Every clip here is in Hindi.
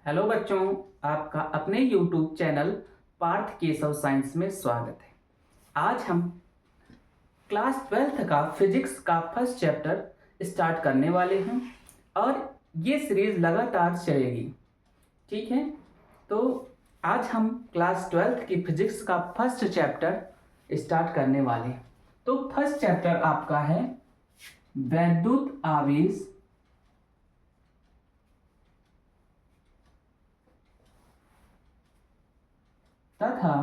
हेलो बच्चों, आपका अपने YouTube channel Parth Keshav science में स्वागत है। आज हम क्लास 12th का फिजिक्स का फर्स्ट चैप्टर स्टार्ट करने वाले हैं और ये सीरीज लगातार चलेगी। ठीक है, तो आज हम क्लास 12th की फिजिक्स का फर्स्ट चैप्टर स्टार्ट करने वाले हैं। तो फर्स्ट चैप्टर आपका है वैद्युत आवेश तथा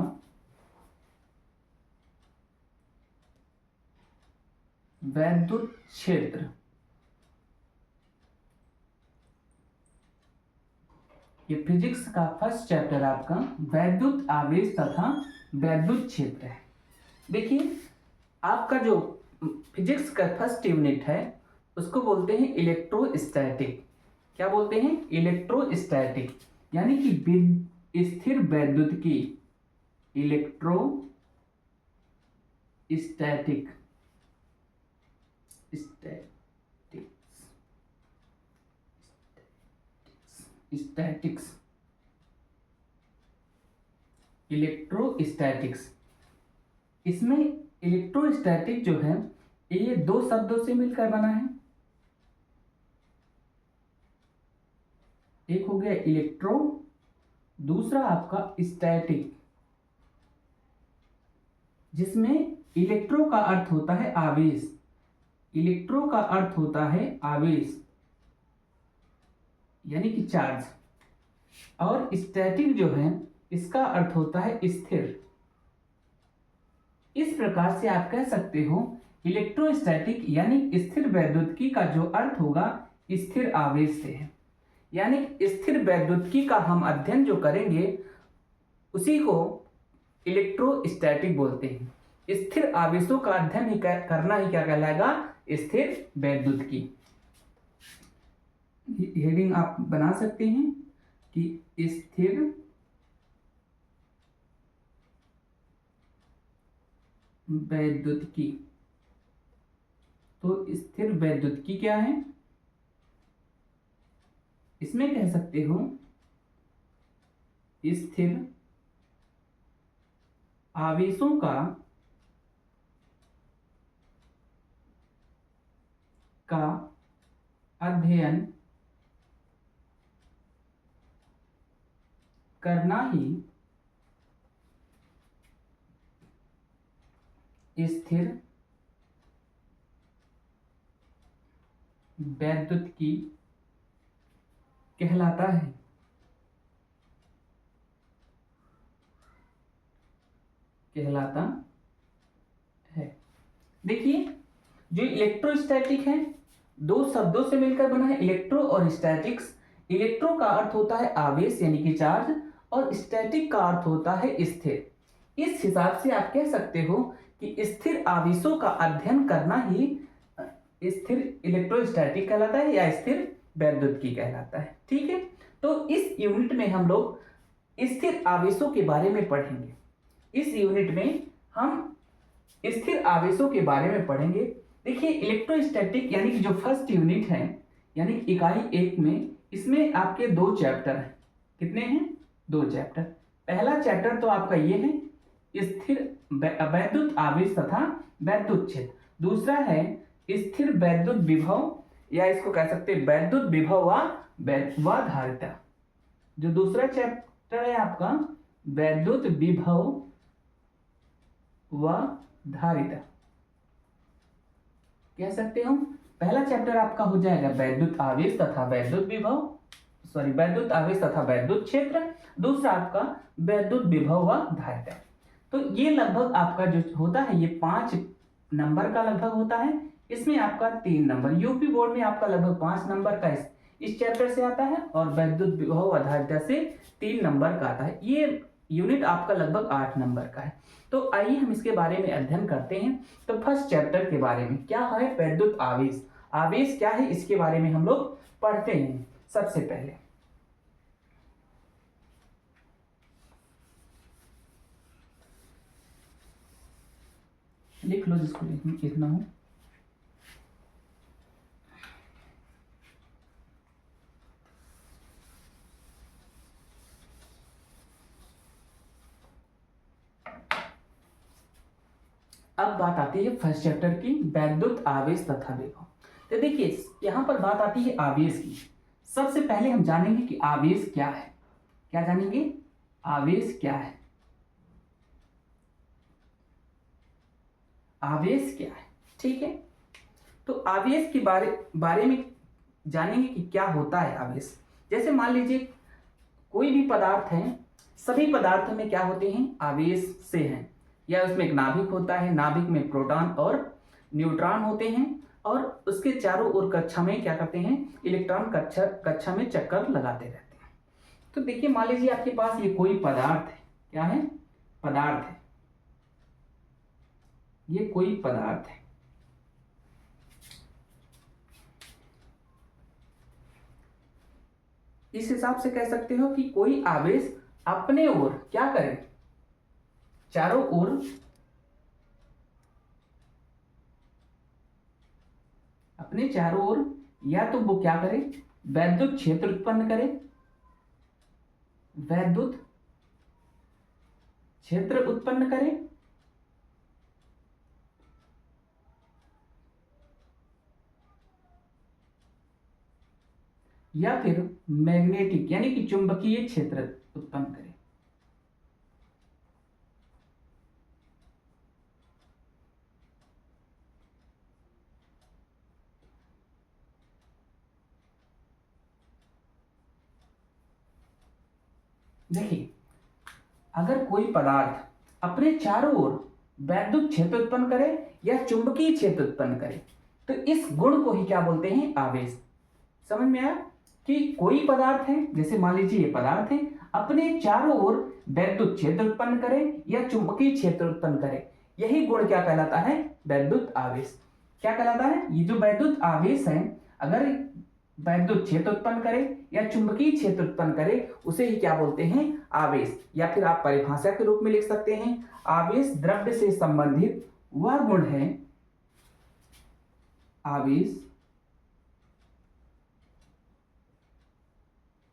वैद्युत क्षेत्र। ये फिजिक्स का फर्स्ट चैप्टर आपका वैद्युत आवेश तथा वैद्युत क्षेत्र है। देखिए, आपका जो फिजिक्स का फर्स्ट यूनिट है उसको बोलते हैं इलेक्ट्रोस्टैटिक। क्या बोलते हैं? इलेक्ट्रोस्टैटिक, यानी कि स्थिर वैद्युतिकी। Electrostatic statics electrostatics. इसमें इलेक्ट्रोस्टैटिक जो है ये दो शब्दों से मिलकर बना है। एक हो गया इलेक्ट्रो, दूसरा आपका स्टैटिक, जिसमें इलेक्ट्रो का अर्थ होता है आवेश। इलेक्ट्रो का अर्थ होता है आवेश यानी कि चार्ज, और स्टैटिक जो है इसका अर्थ होता है स्थिर। इस प्रकार से आप कह सकते हो इलेक्ट्रोस्टैटिक यानी स्थिर वैद्युतिकी का जो अर्थ होगा स्थिर आवेश से है। यानी स्थिर वैद्युतिकी का हम अध्ययन जो करेंगे उसी को इलेक्ट्रोस्टैटिक बोलते हैं। स्थिर आवेशों का अध्ययन ही करना ही क्या कहलाएगा? स्थिर वैद्युतिकी। हेडिंग आप बना सकते हैं कि स्थिर वैद्युतिकी। तो स्थिर वैद्युतिकी क्या है? इसमें कह सकते हो स्थिर आवेशों का अध्ययन करना ही स्थिर वैद्युतिकी कहलाता है। देखिए, जो इलेक्ट्रोस्टैटिक है दो शब्दों से मिलकर बना है, इलेक्ट्रो और स्टैटिक्स। इलेक्ट्रो का अर्थ होता है आवेश यानी कि चार्ज, और स्टैटिक का अर्थ होता है स्थिर। इस हिसाब से आप कह सकते हो कि स्थिर आवेशों का अध्ययन करना ही स्थिर इलेक्ट्रोस्टैटिक कहलाता है या स्थिर वैद्युतिकी कहलाता है। ठीक है, तो इस यूनिट में हम लोग स्थिर आवेशों के बारे में पढ़ेंगे। इस यूनिट में हम स्थिर आवेशों के बारे में पढ़ेंगे। देखिए, इलेक्ट्रोस्टैटिक यानी कि जो फर्स्ट यूनिट है यानी इकाई 1 में, इसमें आपके दो चैप्टर हैं। कितने हैं? दो चैप्टर। पहला चैप्टर तो आपका ये है स्थिर वैद्युत आवेश तथा वैद्युत क्षेत्र। दूसरा है स्थिर वैद्युत विभव, या इसको कह सकते हैं वैद्युत विभव व धारिता। जो दूसरा चैप्टर है आपका वैद्युत विभव व धारिता कह सकते हो। पहला चैप्टर आपका हो जाएगा वैद्युत आवेश तथा वैद्युत विभव, वैद्युत आवेश तथा वैद्युत क्षेत्र। दूसरा आपका वैद्युत विभव व धारिता। तो ये लगभग आपका जो होता है ये 5 नंबर का लगभग होता है। इसमें आपका 3 नंबर, यूपी बोर्ड में आपका लगभग 5 नंबर का इस चैप्टर से आता है, और वैद्युत विभव व धारिता से 3 नंबर का आता है। ये यूनिट आपका लगभग 8 नंबर का है। तो आइए हम इसके बारे में अध्ययन करते हैं। तो फर्स्ट चैप्टर के बारे में क्या है? वैद्युत आवेश। आवेश क्या है इसके बारे में हम लोग पढ़ते हैं। सबसे पहले लिख लो जिसको लिखना हो। अब बात आती है फर्स्ट चैप्टर की, वैद्युत आवेश तथा विभव। तो देखिए यहाँ पर बात आती है आवेश की। सबसे पहले हम जानेंगे कि आवेश क्या है। क्या जानेंगे? आवेश क्या है। आवेश क्या है, ठीक है। तो आवेश के बारे में जानेंगे कि क्या होता है आवेश। जैसे मान लीजिए कोई भी पदार्थ है, सभी पदार्थ में क्या होते हैं? आवेश से हैं, या उसमें एक नाभिक होता है, नाभिक में प्रोटॉन और न्यूट्रॉन होते हैं, और उसके चारों ओर कक्षा में क्या करते हैं? इलेक्ट्रॉन कक्षा में चक्कर लगाते रहते हैं। तो देखिए मान लीजिए आपके पास ये कोई पदार्थ है। क्या है? पदार्थ है। ये कोई पदार्थ है। इस हिसाब से कह सकते हो कि कोई आवेश अपने ओर क्या करे? चारों ओर अपने चारों ओर या तो वो क्या करे? वैद्युत क्षेत्र उत्पन्न करे। वैद्युत क्षेत्र उत्पन्न करे, या फिर मैग्नेटिक यानी कि चुंबकीय क्षेत्र उत्पन्न करे। देखिए अगर कोई पदार्थ अपने चारों ओर वैद्युत क्षेत्र उत्पन्न करे या चुंबकीय क्षेत्र उत्पन्न करे, तो इस गुण को ही क्या बोलते हैं? आवेश। समझ में आया कि कोई पदार्थ है, जैसे मान लीजिए ये पदार्थ है, अपने चारों ओर वैद्युत क्षेत्र उत्पन्न करे या चुंबकीय क्षेत्र उत्पन्न करे, यही गुण क्या कहलाता है? वैद्युत आवेश। क्या कहलाता है? ये जो वैद्युत आवेश है, अगर वैद्युत क्षेत्र उत्पन्न करे या चुंबकीय क्षेत्र उत्पन्न करे, उसे ही क्या बोलते हैं? आवेश। या फिर आप परिभाषा के रूप में लिख सकते हैं, आवेश द्रव्य से संबंधित वह गुण है। आवेश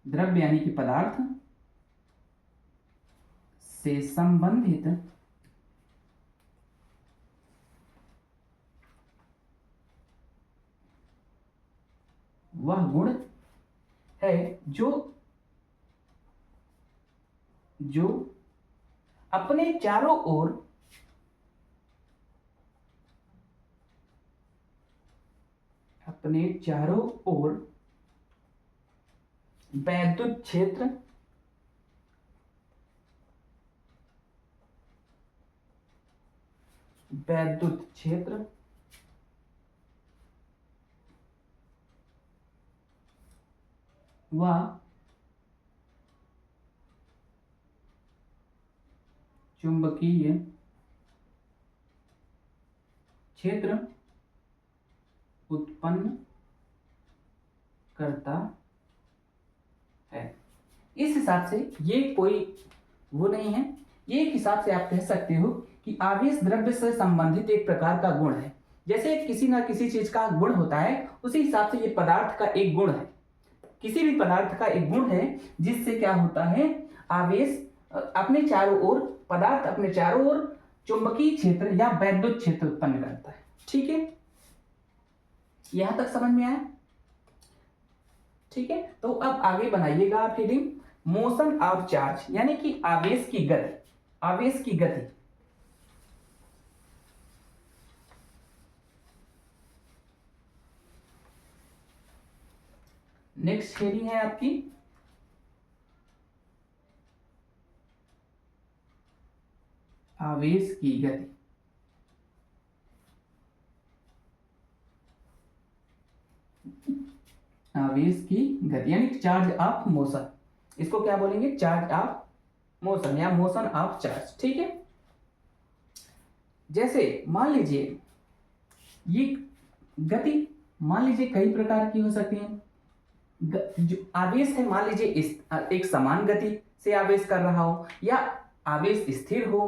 द्रव्य यानी कि पदार्थ से संबंधित वह गुण है जो अपने चारों ओर वैद्युत क्षेत्र व चुंबकीय क्षेत्र उत्पन्न करता है। इस हिसाब से ये कोई वो नहीं है, ये एक हिसाब से आप कह सकते हो कि आवेश द्रव्य से संबंधित एक प्रकार का गुण है। जैसे किसी ना किसी चीज का गुण होता है, उसी हिसाब से ये पदार्थ का एक गुण है। किसी भी पदार्थ का एक गुण है जिससे क्या होता है? आवेश अपने चारों ओर, पदार्थ अपने चारों ओर चुंबकीय क्षेत्र या वैद्युत क्षेत्र उत्पन्न करता है। ठीक है, यहां तक समझ में आया? ठीक है, तो अब आगे बनाइएगा आप हेडिंग मोशन ऑफ चार्ज, यानी कि आवेश की गति। आवेश की गति नेक्स्ट हेडिंग है आपकी आवेश की गति। आवेश की गति यानी चार्ज ऑफ मोशन, इसको क्या बोलेंगे? चार्ज ऑफ मोशन या मोशन ऑफ चार्ज। ठीक है, जैसे मान लीजिए ये गति मान लीजिए कई प्रकार की हो सकती है। जो आवेश है, मान लीजिए इस एक समान गति से आवेश कर रहा हो या आवेश स्थिर हो,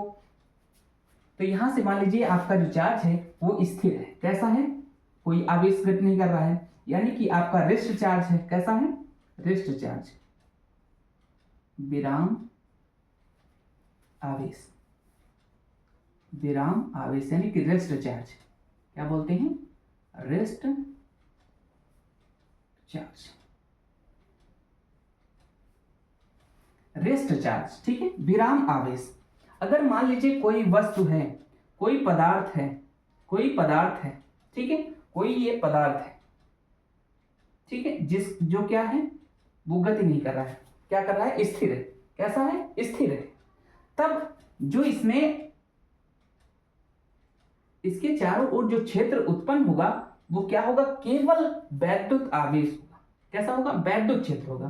तो यहां से मान लीजिए आपका जो चार्ज है वो स्थिर है। कैसा है? कोई आवेश गति नहीं कर रहा है, यानी कि आपका रेस्ट चार्ज है। कैसा है? रेस्ट चार्ज, विराम आवेश। विराम आवेश यानी कि रेस्ट चार्ज, क्या बोलते हैं, रेस्ट चार्ज, रेस्ट चार्ज, ठीक है। विराम आवेश, अगर मान लीजिए कोई वस्तु है, कोई पदार्थ है, कोई पदार्थ है, ठीक है, कोई ये पदार्थ है, ठीक है, जो क्या है, वो गति नहीं कर रहा है, क्या कर रहा है, स्थिर है, कैसा है, स्थिर है। तब जो इसमें इसके चारों ओर जो क्षेत्र उत्पन्न होगा वो क्या होगा, केवल वैद्युत आवेश होगा, कैसा होगा, वैद्युत क्षेत्र होगा,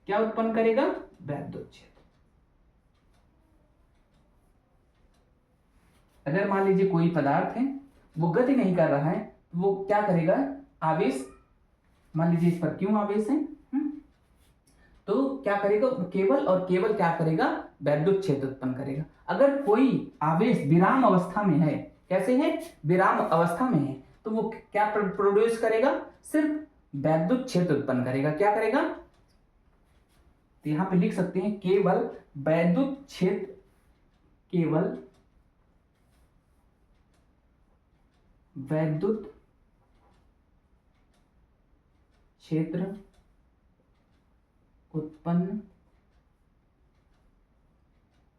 क्या उत्पन्न करेगा, वैद्युत क्षेत्र। अगर मान लीजिए कोई पदार्थ है वो गति नहीं कर रहा है, वो क्या करेगा, आवेश, मान लीजिए इस पर क्यों आवेश है, तो क्या करेगा, केवल और केवल क्या करेगा, वैद्युत क्षेत्र उत्पन्न करेगा। अगर कोई आवेश विराम अवस्था में है, कैसे है, विराम अवस्था में है, तो वो क्या प्रोड्यूस करेगा, सिर्फ वैद्युत क्षेत्र उत्पन्न करेगा, क्या करेगा, तो यहां पे लिख सकते हैं केवल वैद्युत क्षेत्र, केवल वैद्युत क्षेत्र उत्पन्न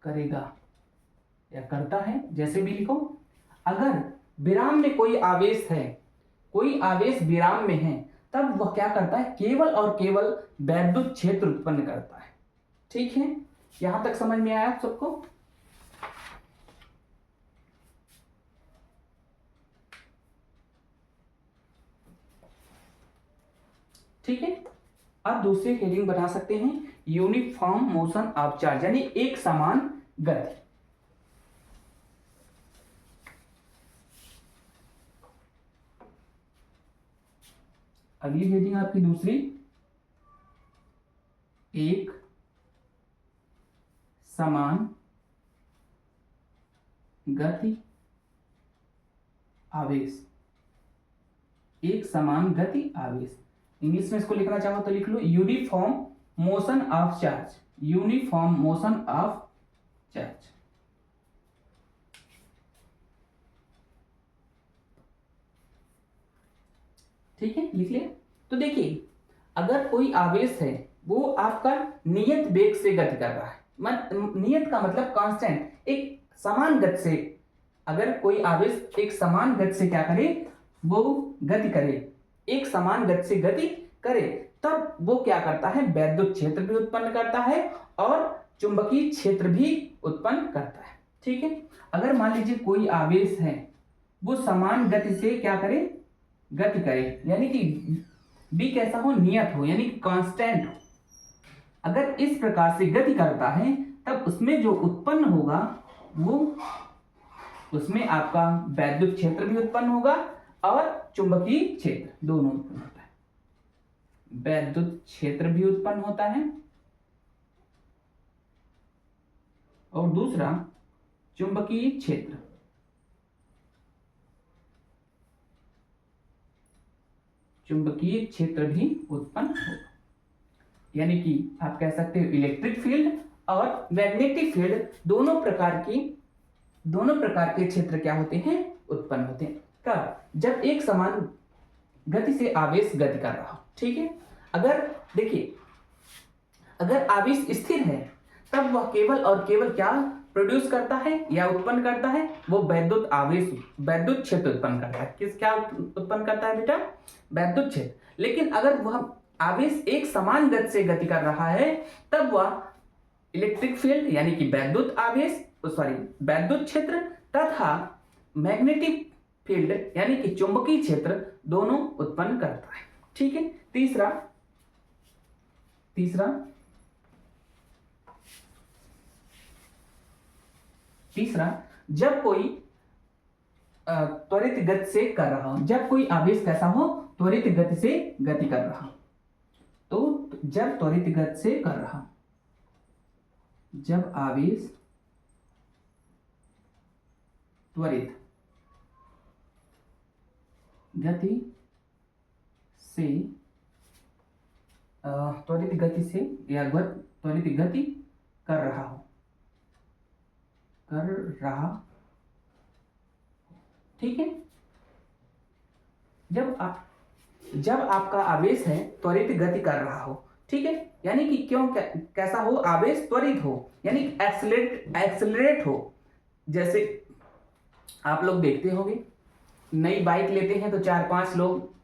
करेगा या करता है, जैसे भी लिखो। अगर विराम में कोई आवेश है, कोई आवेश विराम में है, तब वह क्या करता है, केवल और केवल वैद्युत क्षेत्र उत्पन्न करता है, ठीक है। यहां तक समझ में आया आप सबको, ठीक है। अब दूसरी हेडिंग बना सकते हैं, यूनिफॉर्म मोशन ऑफ चार्ज, यानी एक समान गति। अगली हेडिंग आपकी दूसरी, एक समान गति आवेश, एक समान गति आवेश। इंग्लिश में इसको लिखना चाहो तो लिख लो uniform motion of charge, uniform motion of charge. ठीक है, लिख लिया। तो देखिए, अगर कोई आवेश है वो आपका नियत वेग से गति कर रहा है, नियत का मतलब कांस्टेंट, एक समान गति से, अगर कोई आवेश एक समान गति से क्या करे, वो गति करे, एक समान गति से गति करे, तब वो क्या करता है, वैद्युत क्षेत्र भी उत्पन्न करता है और चुंबकीय क्षेत्र भी उत्पन्न करता है, ठीक है। अगर मान लीजिए कोई आवेश है वो समान गति से क्या करे, गति करे, यानी कि b कैसा हो, नियत हो, यानी कि कांस्टेंट हो, अगर इस प्रकार से गति करता है तब उसमें जो उत्पन्न होगा वो, उसमें आपका वैद्युत क्षेत्र भी उत्पन्न होगा और चुंबकीय क्षेत्र दोनों उत्पन्न होता है, वैद्युत क्षेत्र भी उत्पन्न होता है और दूसरा चुंबकीय क्षेत्र, चुंबकीय क्षेत्र भी उत्पन्न होगा। यानी कि आप कह सकते हो इलेक्ट्रिक फील्ड और मैग्नेटिक फील्ड दोनों प्रकार के क्षेत्र क्या होते हैं, उत्पन्न होते हैं। कब, जब एक समान गति से आवेश गति कर रहा हो, ठीक है। अगर देखिए, अगर आवेश स्थिर है तब वह केवल और केवल क्या प्रोड्यूस करता है या उत्पन्न करता है, वो वैद्युत आवेश, वैद्युत क्षेत्र उत्पन्न करता है। क्या उत्पन्न करता है बेटा, वैद्युत क्षेत्र। लेकिन अगर वह आवेश एक समान गति से गति कर रहा है तब वह इलेक्ट्रिक फील्ड यानी कि वैद्युत आवेश, वैद्युत क्षेत्र तथा मैग्नेटिक फील्ड यानी कि चुंबकीय क्षेत्र दोनों उत्पन्न करता है, ठीक है। तीसरा, जब कोई त्वरित गति से कर रहा हो, जब कोई आवेश कैसा हो, त्वरित गति से गति कर रहा हो, तो जब त्वरित गति से कर रहा हो, जब आवेश त्वरित गति से या त्वरित गति कर रहा ठीक है। जब आपका आवेश है त्वरित गति कर रहा हो, ठीक है, यानी कि क्यों कैसा हो, आवेश त्वरित हो यानी एक्सेलरेट हो। जैसे आप लोग देखते होंगे, नई बाइक लेते हैं तो 4-5 लोग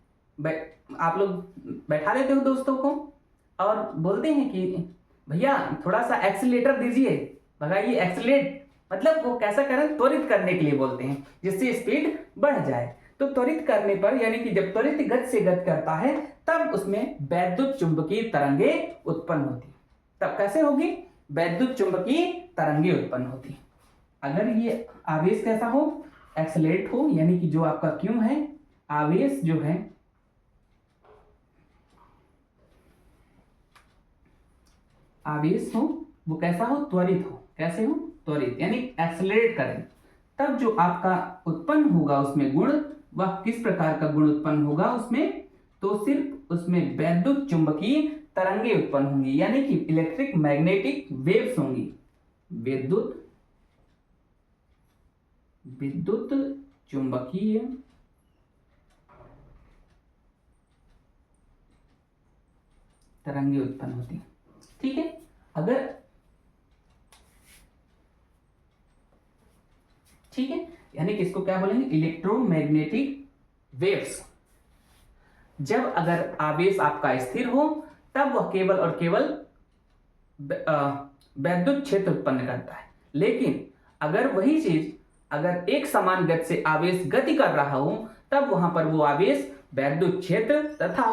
आप लोग बैठा लेते हो दोस्तों को और बोलते हैं कि भैया थोड़ा सा एक्सीलेटर दीजिए, भगाइए, एक्सीलेट, मतलब वो कैसा करें, त्वरित करने के लिए बोलते हैं जिससे स्पीड बढ़ जाए। तो त्वरित करने पर यानी कि जब त्वरित गति से गति करता है तब उसमें वैद्युत चुंबकीय तरंगे उत्पन्न होती। तब कैसे होगी, वैद्युत चुंबकीय तरंगे उत्पन्न होती। अगर ये आवेश कैसा हो, एक्सेलरेट हो, यानी कि जो आपका क्यों है, आवेश जो है आवेश हो वो कैसा हो, त्वरित हो। कैसे हो, त्वरित, यानी एक्सेलरेट करें, तब जो आपका उत्पन्न होगा उसमें गुण, वह किस प्रकार का गुण उत्पन्न होगा उसमें, तो सिर्फ उसमें वैद्युत चुंबकीय तरंगे उत्पन्न होंगी, यानी कि इलेक्ट्रिक मैग्नेटिक वेव्स होंगी, विद्युत चुंबकीय तरंगे उत्पन्न होती। ठीक है, अगर ठीक है, यानी कि इसको क्या बोलेंगे, इलेक्ट्रोमैग्नेटिक वेव्स। जब अगर आवेश आपका स्थिर हो तब वह केवल और केवल वैद्युत क्षेत्र उत्पन्न करता है। लेकिन अगर वही चीज अगर एक समान गति से आवेश गति कर रहा हो तब वहां पर वो आवेश वैद्युत क्षेत्र तथा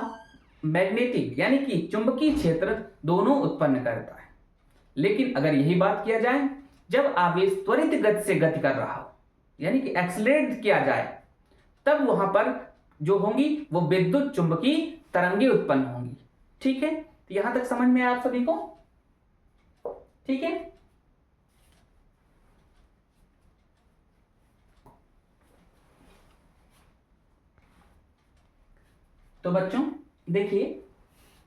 मैग्नेटिक यानी कि चुंबकीय क्षेत्र दोनों उत्पन्न करता है। लेकिन अगर यही बात किया जाए जब आवेश त्वरित गति से गति कर रहा हो यानी कि एक्सेलरेट किया जाए तब वहां पर जो होंगी वो विद्युत चुंबकीय तरंगे उत्पन्न होंगी। ठीक है, तो यहां तक समझ में आया आप सभी को? ठीक है, तो बच्चों देखिए,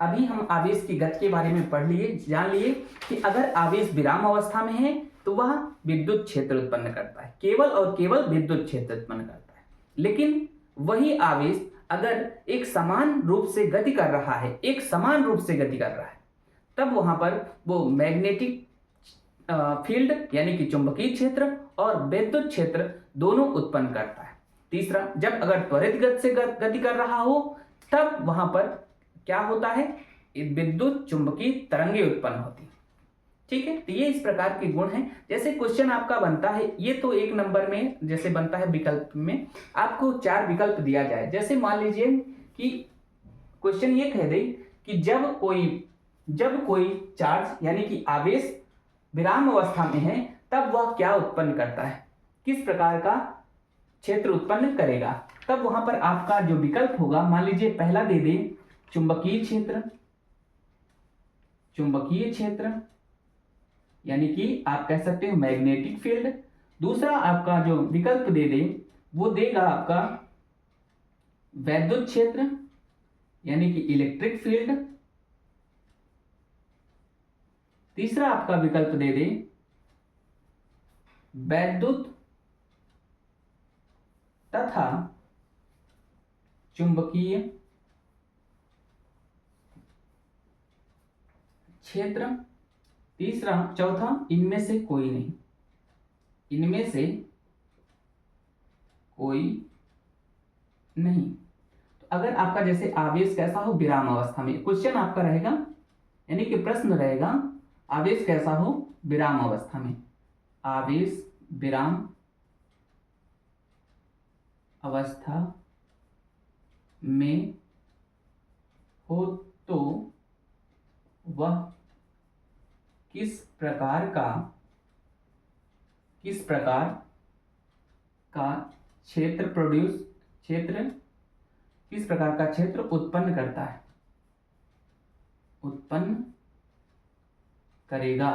अभी हम आवेश की गति के बारे में पढ़ लिए, जान लिए कि अगर आवेश विराम अवस्था में है तो वह विद्युत क्षेत्र उत्पन्न करता है, केवल और केवल विद्युत क्षेत्र उत्पन्न करता है। लेकिन वही आवेश अगर एक समान रूप से गति कर रहा है, एक समान रूप से गति कर रहा है, तब वहां पर वो मैग्नेटिक फील्ड यानी कि चुंबकीय क्षेत्र और विद्युत क्षेत्र दोनों उत्पन्न करता है। तीसरा, जब अगर त्वरित गति से गति कर रहा हो तब वहां पर क्या होता है, विद्युत चुंबकीय तरंगे उत्पन्न होती। ठीक है, तो ये इस प्रकार के गुण हैं। जैसे क्वेश्चन आपका बनता है, ये तो 1 नंबर में जैसे बनता है विकल्प में आपको 4 विकल्प दिया जाए। जैसे मान लीजिए कि क्वेश्चन ये कह दे कि जब कोई चार्ज यानी कि आवेश विराम अवस्था में है तब वह क्या उत्पन्न करता है, किस प्रकार का क्षेत्र उत्पन्न करेगा, तब वहां पर आपका जो विकल्प होगा, मान लीजिए पहला दे दें चुंबकीय क्षेत्र यानी कि आप कह सकते हैं मैग्नेटिक फील्ड। दूसरा आपका जो विकल्प दे दें वो देगा आपका वैद्युत क्षेत्र यानी कि इलेक्ट्रिक फील्ड। तीसरा आपका विकल्प दे दें वैद्युत तथा चुंबकीय क्षेत्र। तीसरा, चौथा, इनमें से कोई नहीं, इनमें से कोई नहीं। तो अगर आपका जैसे आवेश कैसा हो विराम अवस्था में, क्वेश्चन आपका रहेगा यानी कि प्रश्न रहेगा आवेश कैसा हो विराम अवस्था में, आवेश विराम अवस्था में हो तो वह किस प्रकार का क्षेत्र किस प्रकार का क्षेत्र उत्पन्न करता है, उत्पन्न करेगा।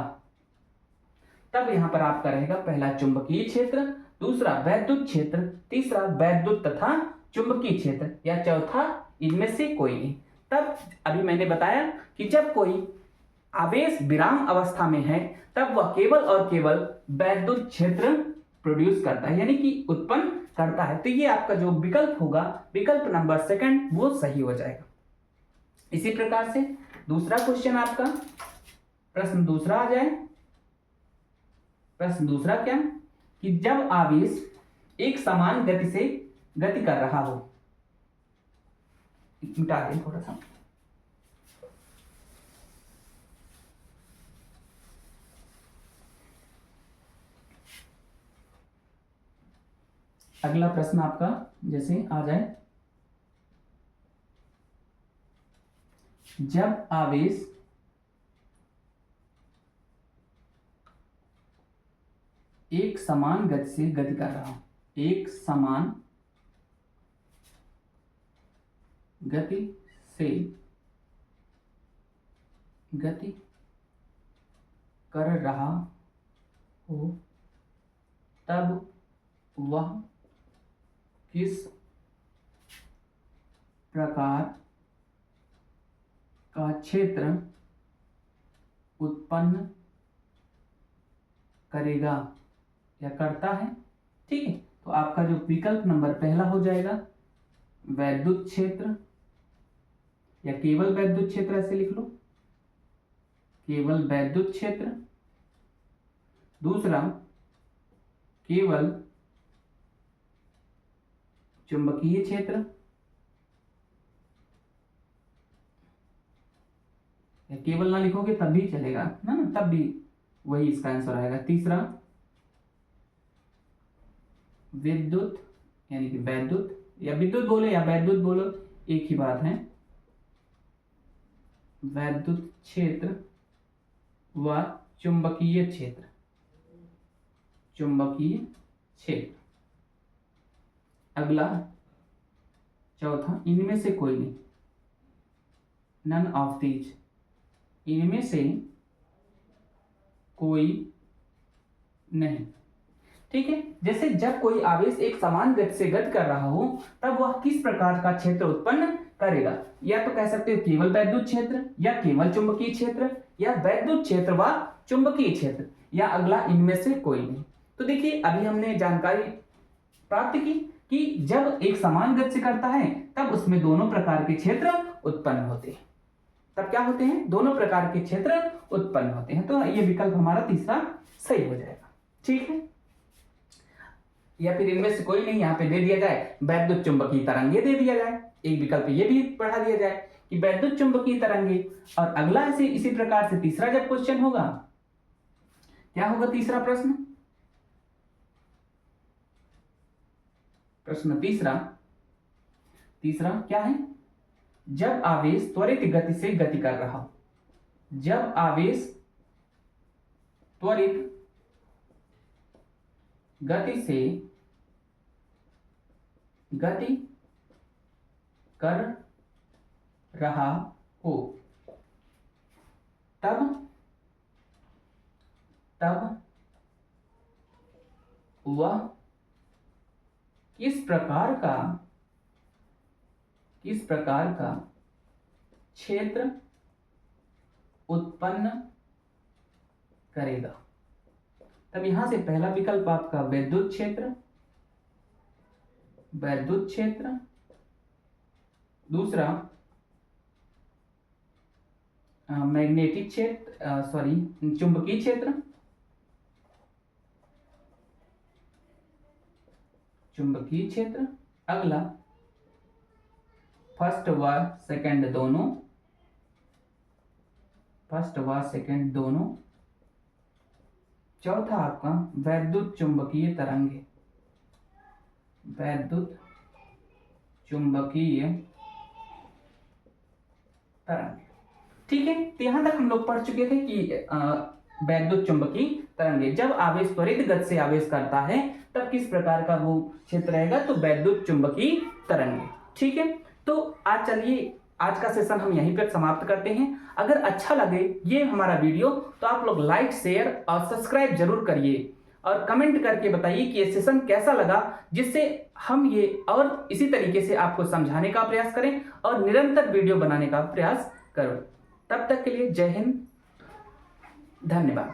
तब यहां पर आपका रहेगा पहला चुंबकीय क्षेत्र, दूसरा वैद्युत क्षेत्र, तीसरा वैद्युत तथा चुंबकीय क्षेत्र, या चौथा इनमें से कोई नहीं। तब अभी मैंने बताया कि जब कोई आवेश विराम अवस्था में है तब वह केवल और केवल वैद्युत क्षेत्र प्रोड्यूस करता है यानी कि उत्पन्न करता है। तो ये आपका जो विकल्प होगा, विकल्प नंबर सेकंड, वो सही हो जाएगा। इसी प्रकार से दूसरा क्वेश्चन आपका, प्रश्न दूसरा आ जाए। प्रश्न दूसरा क्या, कि जब आवेश एक समान गति से गति कर रहा हो, मिटा दें थोड़ा सा, अगला प्रश्न आपका जैसे आ जाए, जब आवेश एक समान गति से गति कर रहा हो, एक समान गति से गति कर रहा हो, तब वह किस प्रकार का क्षेत्र उत्पन्न करेगा या करता है। ठीक है, तो आपका जो विकल्प नंबर पहला हो जाएगा वैद्युत क्षेत्र, या केवल वैद्युत क्षेत्र, ऐसे लिख लो, केवल वैद्युत क्षेत्र। दूसरा केवल चुंबकीय क्षेत्र, या केवल ना लिखोगे तब भी चलेगा ना, तब भी वही इसका आंसर आएगा। तीसरा विद्युत, यानी कि वैद्युत, या विद्युत बोलो या वैद्युत बोलो, एक ही बात है, वैद्युत क्षेत्र व चुंबकीय क्षेत्र, चुंबकीय क्षेत्र। अगला चौथा, इनमें से कोई नहीं, नन ऑफ दीज, इनमें से कोई नहीं। ठीक है, जैसे जब कोई आवेश एक समान गति से गति कर रहा हो, तब वह किस प्रकार का क्षेत्र उत्पन्न करेगा, या तो कह सकते हो केवल वैद्युत क्षेत्र, या केवल चुंबकीय क्षेत्र, या वैद्युत क्षेत्र व चुंबकीय क्षेत्र, या अगला इनमें से कोई नहीं। तो देखिए अभी हमने जानकारी प्राप्त की कि जब एक समान गति से करता है तब उसमें दोनों प्रकार के क्षेत्र उत्पन्न होते हैं। तब क्या होते हैं, दोनों प्रकार के क्षेत्र उत्पन्न होते हैं। तो ये विकल्प हमारा तीसरा सही हो जाएगा। ठीक है, या फिर इनमें से कोई नहीं, यहाँ पे दे दिया जाए वैद्युत चुंबकीय तरंगे दे दिया जाए, एक विकल्प ये भी पढ़ा दिया जाए कि वैद्युत चुंबकीय तरंगे। और अगला ऐसे इसी प्रकार से तीसरा जब क्वेश्चन होगा, क्या होगा तीसरा प्रश्न, प्रश्न तीसरा क्या है, जब आवेश त्वरित गति से गति कर रहा हो, जब आवेश त्वरित गति से गति कर रहा हो, तब वह किस प्रकार का क्षेत्र उत्पन्न करेगा। तब यहां से पहला विकल्प आपका वैद्युत क्षेत्र, दूसरा मैग्नेटिक क्षेत्र, चुंबकीय क्षेत्र, अगला फर्स्ट व सेकंड दोनों, चौथा आपका वैद्युत चुंबकीय तरंगे, ठीक है, तो यहां तक हम लोग पढ़ चुके थे कि वैद्युत चुंबकीय तरंगे जब आवेश त्वरित गति से आवेश करता है तब किस प्रकार का वो क्षेत्र रहेगा, तो वैद्युत चुंबकीय तरंगे। ठीक है, तो आज का सेशन हम यहीं पर समाप्त करते हैं। अगर अच्छा लगे ये हमारा वीडियो तो आप लोग लाइक, शेयर और सब्सक्राइब जरूर करिए, और कमेंट करके बताइए कि ये सेशन कैसा लगा, जिससे हम ये और इसी तरीके से आपको समझाने का प्रयास करें और निरंतर वीडियो बनाने का प्रयास करो। तब तक के लिए जय हिंद, धन्यवाद।